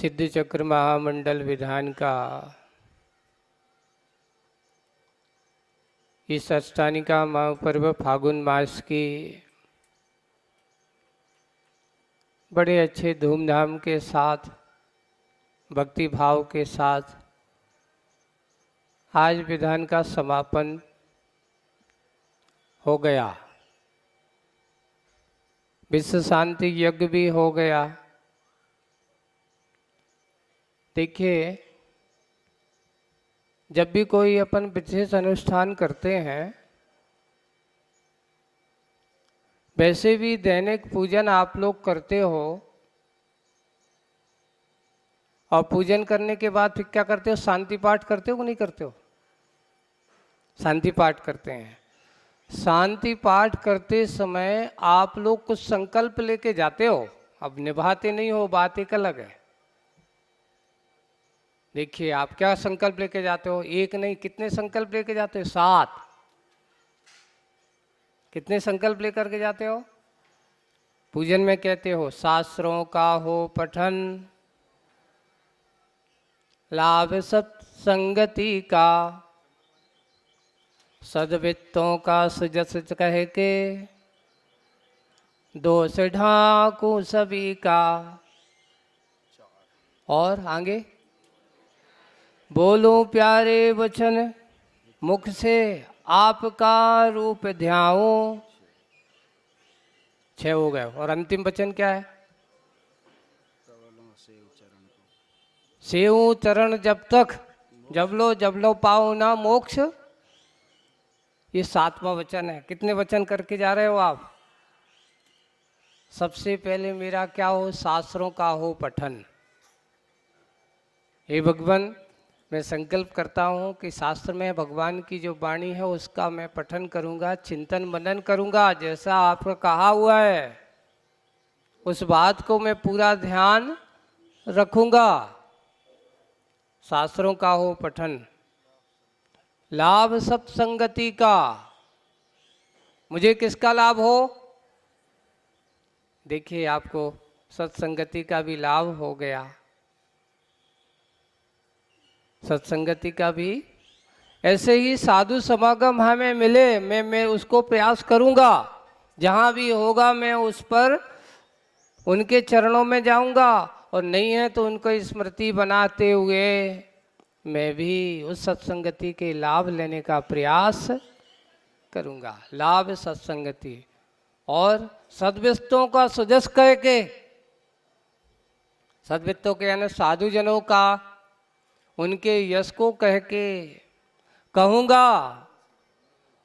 सिद्ध चक्र महामंडल विधान का इस अष्टानिका महापर्व फागुन मास की बड़े अच्छे धूमधाम के साथ भक्ति भाव के साथ आज विधान का समापन हो गया। विश्व शांति यज्ञ भी हो गया। देखिए, जब भी कोई अपन विशेष अनुष्ठान करते हैं, वैसे भी दैनिक पूजन आप लोग करते हो और पूजन करने के बाद फिर क्या करते हो? शांति पाठ करते हो कि नहीं करते हो? शांति पाठ करते हैं। शांति पाठ करते समय आप लोग कुछ संकल्प लेके जाते हो, अब निभाते नहीं हो, बात एक अलग है। देखिए, आप क्या संकल्प लेके जाते हो? एक नहीं, कितने संकल्प लेके जाते हो? 7। कितने संकल्प लेकर के जाते हो? पूजन में कहते हो शास्त्रों का हो पठन, लाभ सत्संगति का, सद्वित्तों का सुजस कह के, दोष ढाकू सभी का, और आगे बोलो प्यारे वचन मुख से आपका रूप ध्याओ। 6 हो गए। और अंतिम वचन क्या है? सेऊ चरण जब तक, जब लो पाओ ना मोक्ष। ये 7वां वचन है। कितने वचन करके जा रहे हो आप? सबसे पहले मेरा क्या हो? शास्त्रों का हो पठन। हे भगवान, मैं संकल्प करता हूँ कि शास्त्र में भगवान की जो वाणी है उसका मैं पठन करूँगा, चिंतन मनन करूँगा, जैसा आपका कहा हुआ है उस बात को मैं पूरा ध्यान रखूँगा। शास्त्रों का हो पठन, लाभ सत्संगति का। मुझे किसका लाभ हो? देखिए, आपको सत्संगति का भी लाभ हो गया। सत्संगति का भी, ऐसे ही साधु समागम हमें मिले, मैं उसको प्रयास करूंगा। जहाँ भी होगा मैं उस पर उनके चरणों में जाऊंगा, और नहीं है तो उनको स्मृति बनाते हुए मैं भी उस सत्संगति के लाभ लेने का प्रयास करूंगा। लाभ सत्संगति और सद्वित्तों का सुजस कह के, सद्वित्तों के यानी साधुजनों का, उनके यश को कह के कहूँगा,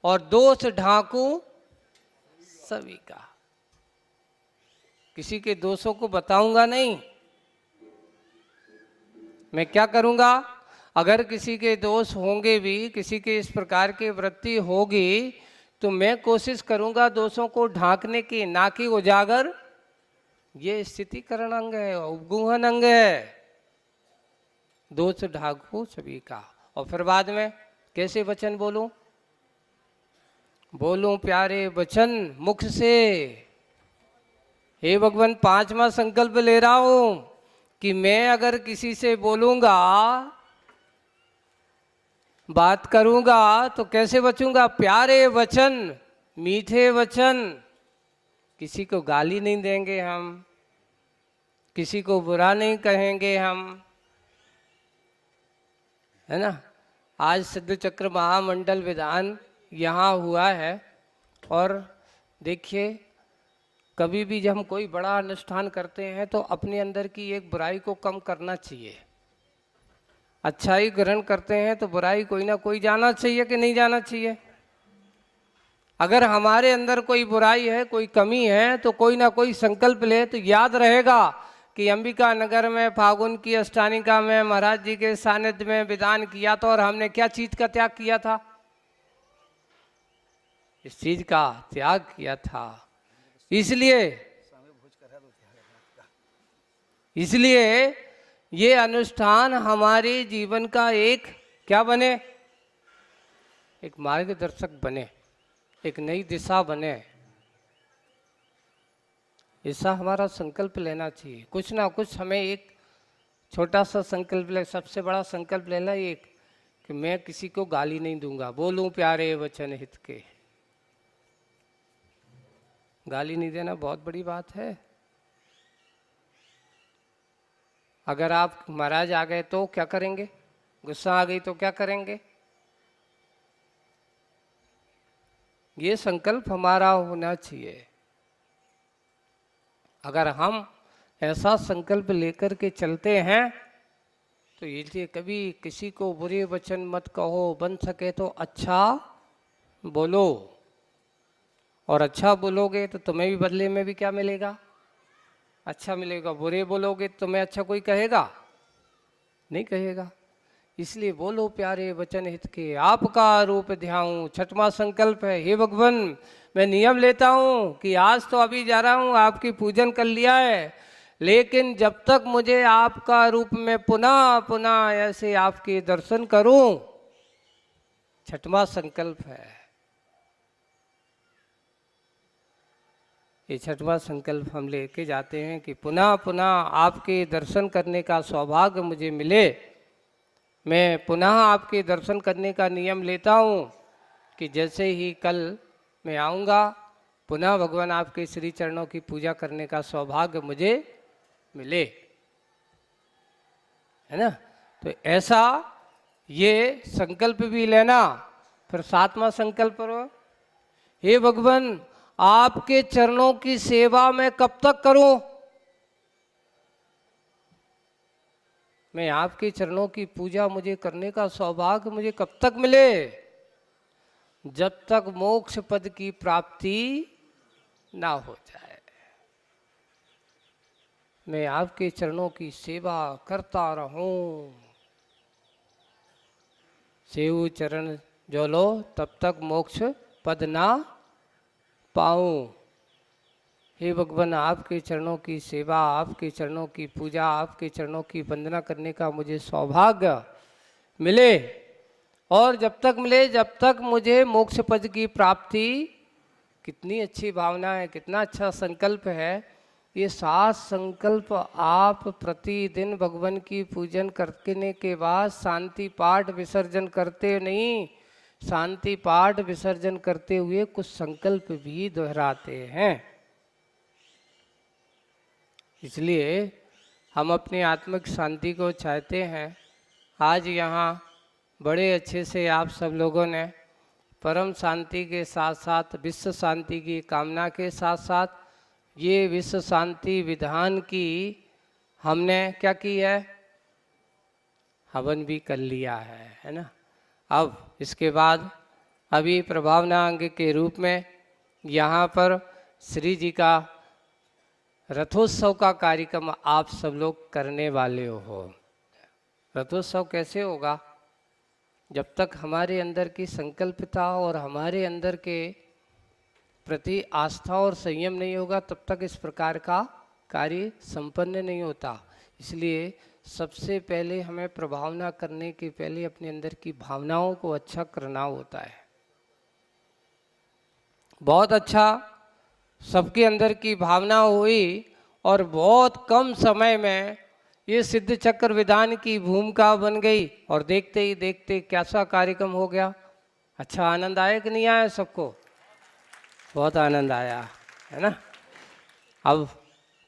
और दोष ढांकू सभी का। किसी के दोषों को बताऊंगा नहीं। मैं क्या करूँगा? अगर किसी के दोष होंगे भी, किसी के इस प्रकार की वृत्ति होगी, तो मैं कोशिश करूँगा दोषों को ढांकने की, ना कि उजागर। ये स्थितिकरण अंग है, उपगूहन अंग है। दोष ढाकू सभी का। और फिर बाद में कैसे वचन बोलूं? बोलूं प्यारे वचन मुख से। हे भगवान, 5वां संकल्प ले रहा हूं कि मैं अगर किसी से बोलूंगा, बात करूंगा, तो कैसे बचूंगा? प्यारे वचन, मीठे वचन। किसी को गाली नहीं देंगे हम, किसी को बुरा नहीं कहेंगे हम, है ना। आज सिद्ध चक्र महामंडल विधान यहाँ हुआ है। और देखिए, कभी भी जब हम कोई बड़ा अनुष्ठान करते हैं तो अपने अंदर की एक बुराई को कम करना चाहिए। अच्छाई ग्रहण करते हैं तो बुराई कोई ना कोई जाना चाहिए कि नहीं जाना चाहिए? अगर हमारे अंदर कोई बुराई है, कोई कमी है, तो कोई ना कोई संकल्प ले तो याद रहेगा कि अंबिका नगर में फागुन की अष्टानिका में महाराज जी के सानिध्य में विधान किया था, और हमने क्या चीज का त्याग किया था? इस चीज का त्याग किया था। इसलिए ये अनुष्ठान हमारे जीवन का एक क्या बने? एक मार्गदर्शक बने, एक नई दिशा बने। ऐसा हमारा संकल्प लेना चाहिए। कुछ ना कुछ हमें एक छोटा सा संकल्प ले, सबसे बड़ा संकल्प ले ला एक कि मैं किसी को गाली नहीं दूंगा, बोलूं प्यारे वचन हित के। गाली नहीं देना बहुत बड़ी बात है। अगर आप महाराज आ गए तो क्या करेंगे, गुस्सा आ गई तो क्या करेंगे? ये संकल्प हमारा होना चाहिए। अगर हम ऐसा संकल्प लेकर के चलते हैं तो इसलिए कभी किसी को बुरे वचन मत कहो, बन सके तो अच्छा बोलो। और अच्छा बोलोगे तो तुम्हें भी बदले में भी क्या मिलेगा? अच्छा मिलेगा। बुरे बोलोगे तो तुम्हें अच्छा कोई कहेगा? नहीं कहेगा। इसलिए बोलो प्यारे वचन हित के, आपका रूप ध्याऊं। छठवां संकल्प है, हे भगवान मैं नियम लेता हूं कि आज तो अभी जा रहा हूं, आपकी पूजन कर लिया है, लेकिन जब तक मुझे आपका रूप में पुनः पुनः ऐसे आपके दर्शन करूं, छठवां संकल्प है। ये छठवां संकल्प हम लेके जाते हैं कि पुनः पुनः आपके दर्शन करने का सौभाग्य मुझे मिले। मैं पुनः आपके दर्शन करने का नियम लेता हूँ कि जैसे ही कल मैं आऊँगा, पुनः भगवान आपके श्री चरणों की पूजा करने का सौभाग्य मुझे मिले, है ना। तो ऐसा ये संकल्प भी लेना। फिर सातवां संकल्प करो, हे भगवान आपके चरणों की सेवा मैं कब तक करूं? मैं आपके चरणों की पूजा मुझे करने का सौभाग्य मुझे कब तक मिले? जब तक मोक्ष पद की प्राप्ति ना हो जाए। मैं आपके चरणों की सेवा करता रहूं। सेव चरण जो लो तब तक मोक्ष पद ना पाऊं। हे भगवान आपके चरणों की सेवा, आपके चरणों की पूजा, आपके चरणों की वंदना करने का मुझे सौभाग्य मिले। और जब तक मिले जब तक मुझे मोक्ष पद की प्राप्ति। कितनी अच्छी भावना है, कितना अच्छा संकल्प है। ये 7 संकल्प आप प्रतिदिन भगवान की पूजन करने के बाद शांति पाठ विसर्जन करते नहीं, शांति पाठ विसर्जन करते हुए कुछ संकल्प भी दोहराते हैं। इसलिए हम अपनी आत्मिक शांति को चाहते हैं। आज यहाँ बड़े अच्छे से आप सब लोगों ने परम शांति के साथ साथ विश्व शांति की कामना के साथ साथ ये विश्व शांति विधान की हमने क्या की है, हवन भी कर लिया है ना। अब इसके बाद अभी प्रभावना अंग के रूप में यहाँ पर श्री जी का रथोत्सव का कार्यक्रम आप सब लोग करने वाले हो। रथोत्सव कैसे होगा? जब तक हमारे अंदर की संकल्पता और हमारे अंदर के प्रति आस्था और संयम नहीं होगा तब तक इस प्रकार का कार्य संपन्न नहीं होता। इसलिए सबसे पहले हमें प्रभावना करने के पहले अपने अंदर की भावनाओं को अच्छा करना होता है। बहुत अच्छा सबके अंदर की भावना हुई और बहुत कम समय में ये सिद्ध चक्र विधान की भूमिका बन गई और देखते ही देखते कैसा कार्यक्रम हो गया। अच्छा आनंद आया कि नहीं आया? सबको बहुत आनंद आया, है ना। अब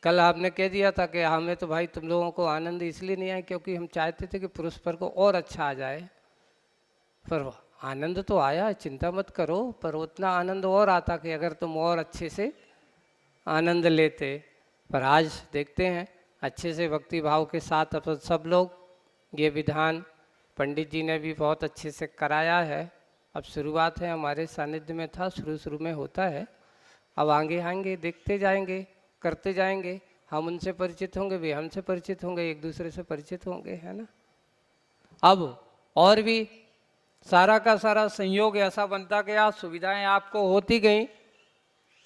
कल आपने कह दिया था कि हमें तो भाई तुम लोगों को आनंद इसलिए नहीं आया क्योंकि हम चाहते थे कि पुरस्कार को और अच्छा आ जाए, पर आनंद तो आया, चिंता मत करो। पर उतना आनंद और आता कि अगर तुम और अच्छे से आनंद लेते। पर आज देखते हैं अच्छे से भक्ति भाव के साथ अब सब लोग ये विधान पंडित जी ने भी बहुत अच्छे से कराया है। अब शुरुआत है, हमारे सानिध्य में था, शुरू में होता है। अब आगे आएंगे, देखते जाएंगे, करते जाएंगे। हम उनसे परिचित होंगे, वे हमसे परिचित होंगे, एक दूसरे से परिचित होंगे, है ना। अब और भी सारा का सारा संयोग ऐसा बनता गया, सुविधाएं आपको होती गई,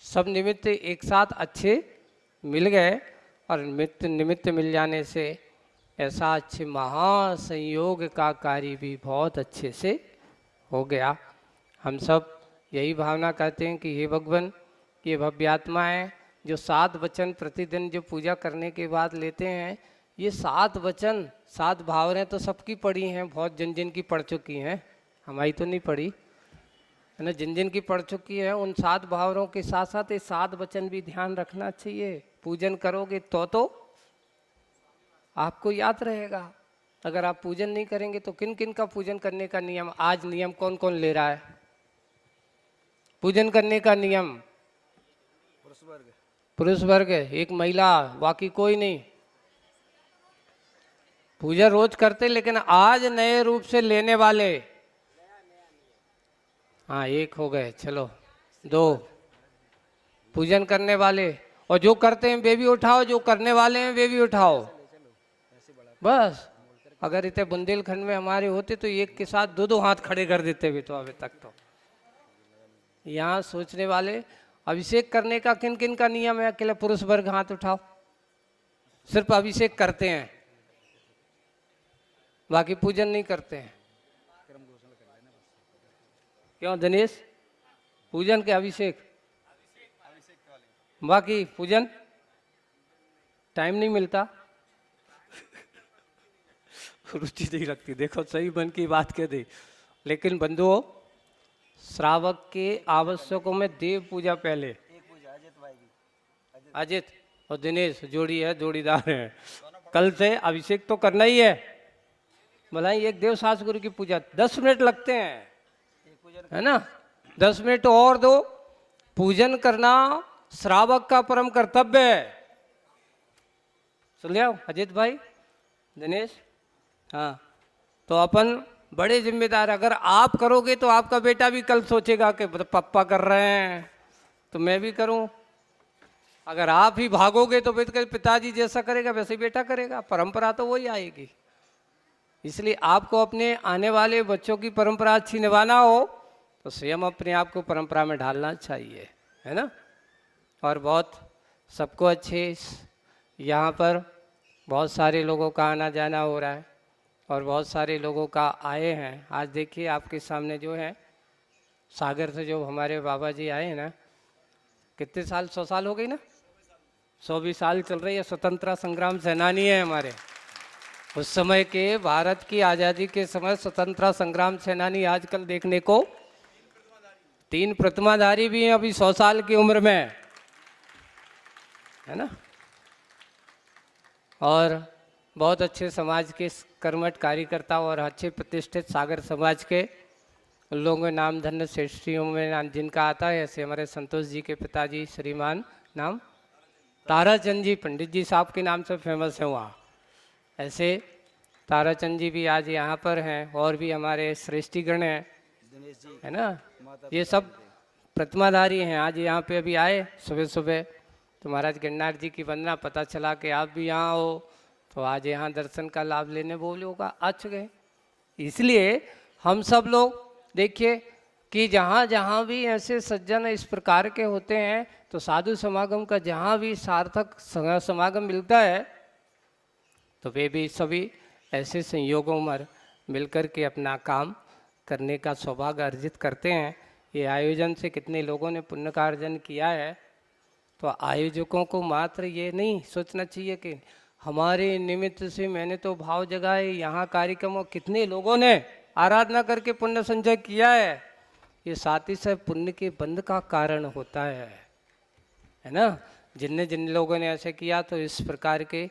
सब निमित्त एक साथ अच्छे मिल गए और निमित्त मिल जाने से ऐसा अच्छे महासंयोग का कार्य भी बहुत अच्छे से हो गया। हम सब यही भावना करते हैं कि हे भगवान, ये भव्य आत्मा है जो 7 वचन प्रतिदिन जो पूजा करने के बाद लेते हैं, ये 7 वचन 7 भावनाएं तो सबकी पढ़ी हैं, बहुत जिन जिन की पढ़ चुकी हैं, हमारी तो नहीं पढ़ी है ना, जिन जिन की पढ़ चुकी है उन 7 भावनाओं के साथ साथ ये 7 वचन भी ध्यान रखना चाहिए। पूजन करोगे तो आपको याद रहेगा। अगर आप पूजन नहीं करेंगे तो किन किन का पूजन करने का नियम, आज नियम कौन कौन ले रहा है पूजन करने का नियम? पुरुष वर्ग है, एक महिला, बाकी कोई नहीं। पूजा रोज करते लेकिन आज नए रूप से लेने वाले, हाँ 1 हो गए, चलो 2 पूजन करने वाले, और जो करते हैं वे भी उठाओ, जो करने वाले हैं वे भी उठाओ। बस अगर इतने बुंदेलखंड में हमारे होते तो एक के साथ 2-2 हाथ खड़े कर देते भी, तो अभी तक तो यहाँ सोचने वाले। अभिषेक करने का किन किन का नियम है? अकेले पुरुष वर्ग हाथ उठाओ, सिर्फ अभिषेक करते हैं, बाकी पूजन नहीं करते हैं। क्यों दिनेश? पूजन के अभिषेक, बाकी पूजन टाइम नहीं मिलता रुचि नहीं रखती। देखो सही मन की बात कह दी। लेकिन बंधुओं, श्रावक के आवश्यकों में देव पूजा पहले। अजित और दिनेश जोड़ी है, जोड़ीदार है, कल से अभिषेक तो करना ही है। भलाई एक देव सास गुरु की पूजा 10 मिनट लगते हैं, है ना, 10 मिनट और दो। पूजन करना श्रावक का परम कर्तव्य है। सुन लिया अजित भाई, दिनेश? हाँ, तो अपन बड़े जिम्मेदार। अगर आप करोगे तो आपका बेटा भी कल सोचेगा कि पापा कर रहे हैं तो मैं भी करूं। अगर आप ही भागोगे तो पिताजी जैसा करेगा वैसे ही बेटा करेगा, परंपरा तो वही आएगी। इसलिए आपको अपने आने वाले बच्चों की परंपरा अच्छी निभाना हो तो स्वयं अपने आप को परंपरा में ढालना चाहिए, है ना। और बहुत सबको अच्छे, यहाँ पर बहुत सारे लोगों का आना जाना हो रहा है और बहुत सारे लोगों का आए हैं। आज देखिए आपके सामने जो है सागर से जो हमारे बाबा जी आए हैं ना, कितने साल, 100 साल हो गई ना, 100 साल चल रही है। स्वतंत्रता संग्राम सेनानी है हमारे, उस समय के भारत की आज़ादी के समय स्वतंत्रता संग्राम सेनानी आजकल देखने को 3 प्रतिमाधारी भी हैं अभी 100 साल की उम्र में, है ना। और बहुत अच्छे समाज के कर्मठ कार्यकर्ता और अच्छे प्रतिष्ठित सागर समाज के लोगों के नाम धन्य श्रेष्ठियों में जिनका आता है, ऐसे हमारे संतोष जी के पिताजी श्रीमान नाम ताराचंद जी पंडित जी साहब के नाम से फेमस है वहाँ, ऐसे ताराचंद जी भी आज यहाँ पर हैं। और भी हमारे श्रेष्ठीगण हैं, है ना, ये सब प्रतिमाधारी हैं। आज यहाँ पे अभी आए सुबह सुबह, तो महाराज गिरनार जी की वंदना, पता चला कि आप भी यहाँ हो तो आज यहाँ दर्शन का लाभ लेने वो लोग आ चुके। इसलिए हम सब लोग देखिए कि जहाँ जहाँ भी ऐसे सज्जन इस प्रकार के होते हैं तो साधु समागम का जहाँ भी सार्थक समागम मिलता है तो वे भी सभी ऐसे संयोगों में मिलकर के अपना काम करने का सौभाग्य अर्जित करते हैं। ये आयोजन से कितने लोगों ने पुण्य का अर्जन किया है। तो आयोजकों को मात्र ये नहीं सोचना चाहिए कि हमारे निमित्त से मैंने तो भाव जगाए, यहाँ कार्यक्रमों कितने लोगों ने आराधना करके पुण्य संचय किया है। ये साथ ही साथ पुण्य के बंध का कारण होता है ना। जिन लोगों ने ऐसे किया तो इस प्रकार के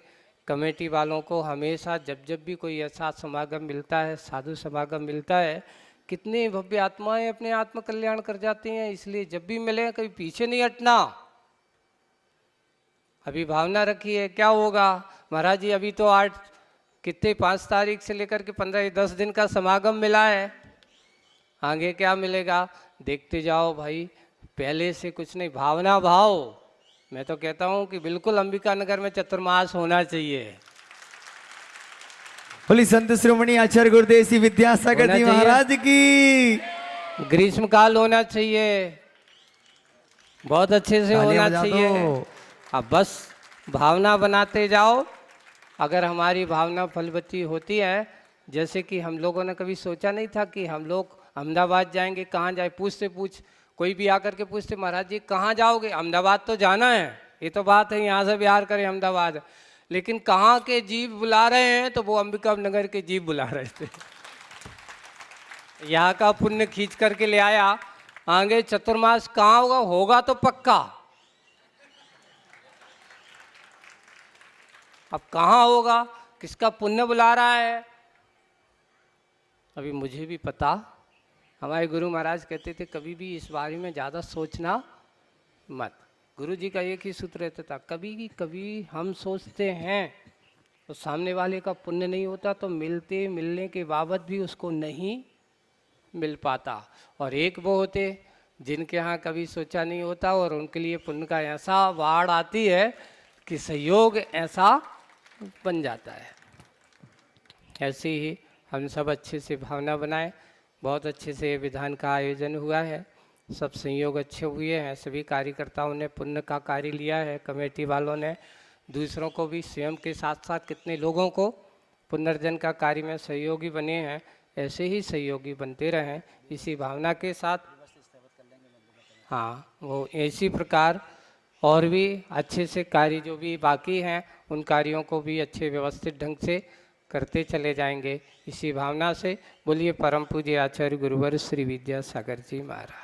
कमेटी वालों को हमेशा जब भी कोई ऐसा समागम मिलता है, साधु समागम मिलता है, कितने भव्य आत्माएं अपने आत्म कल्याण कर जाती हैं। इसलिए जब भी मिले कभी पीछे नहीं हटना। अभी भावना रखी है क्या होगा महाराज जी, अभी तो 5 तारीख से लेकर के 10 दिन का समागम मिला है, आगे क्या मिलेगा देखते जाओ भाई। पहले से कुछ नहीं, भावना भाव। मैं तो कहता हूँ कि बिल्कुल अंबिका नगर में चतुर्मास होना चाहिए। बोली संत श्रोमणी आचार्य गुरुदेव श्री विद्यासागर जी महाराज की। ग्रीष्म काल होना चाहिए, बहुत अच्छे से होना चाहिए। अब बस भावना बनाते जाओ। अगर हमारी भावना फलवती होती है, जैसे कि हम लोगों ने कभी सोचा नहीं था कि हम लोग अहमदाबाद जाएंगे, कहाँ जाए, पूछ कोई भी आकर के पूछते महाराज जी कहाँ जाओगे, अहमदाबाद तो जाना है, ये तो बात है, यहाँ से बिहार करें अहमदाबाद। लेकिन कहाँ के जीव बुला रहे हैं, तो वो अंबिका नगर के जीव बुला रहे थे। यहाँ का पुण्य खींच करके ले आया। आगे चतुर्मास कहाँ होगा, होगा तो पक्का। अब कहाँ होगा, किसका पुण्य बुला रहा है, अभी मुझे भी पता। हमारे गुरु महाराज कहते थे कभी भी इस बारे में ज़्यादा सोचना मत। गुरु जी का एक ही सूत्र रहता था, कभी हम सोचते हैं तो सामने वाले का पुण्य नहीं होता, तो मिलने के बावत भी उसको नहीं मिल पाता। और एक वो होते जिनके यहाँ कभी सोचा नहीं होता और उनके लिए पुण्य का ऐसा बाढ़ आती है कि सहयोग ऐसा बन जाता है। ऐसे ही हम सब अच्छे से भावना बनाएं। बहुत अच्छे से विधान का आयोजन हुआ है, सब संयोग अच्छे हुए हैं, सभी कार्यकर्ताओं ने पुण्य का कार्य लिया है, कमेटी वालों ने दूसरों को भी, स्वयं के साथ साथ कितने लोगों को पुनर्जन का कार्य में सहयोगी बने हैं। ऐसे ही सहयोगी बनते रहें इसी भावना के साथ। हाँ, वो इसी प्रकार और भी अच्छे से कार्य जो भी बाकी हैं उन कार्यों को भी अच्छे व्यवस्थित ढंग से करते चले जाएंगे। इसी भावना से बोलिए परम पूज्य आचार्य गुरुवर श्री विद्यासागर जी महाराज।